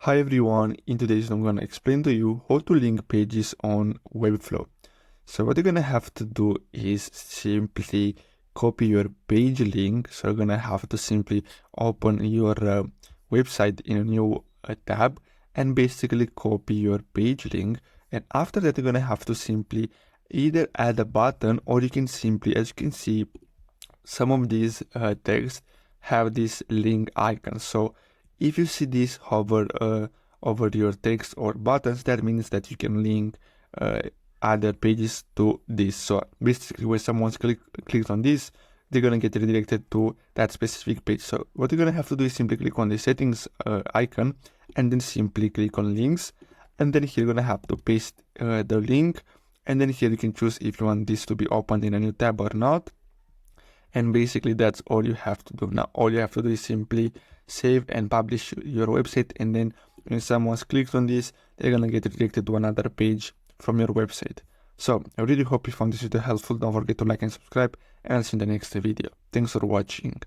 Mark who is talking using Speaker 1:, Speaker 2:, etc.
Speaker 1: Hi everyone, in today's video I'm going to explain to you how to link pages on Webflow. So what you're going to have to do is simply copy your page link. So you're going to have to simply open your website in a new tab and basically copy your page link. And after that you're going to have to simply either add a button, or you can simply, as you can see, some of these texts have this link icon. So if you see this hover over your text or buttons, that means that you can link other pages to this. So basically when someone clicks on this, they're gonna get redirected to that specific page. So what you're gonna have to do is simply click on the settings icon and then simply click on links, and then here you're gonna have to paste the link, and then here you can choose if you want this to be opened in a new tab or not. And basically that's all you have to do. Now all you have to do is simply save and publish your website, and then when someone clicks on this, they're gonna get redirected to another page from your website. So I really hope you found this video helpful. Don't forget to like and subscribe, and I'll see you in the next video. Thanks for watching.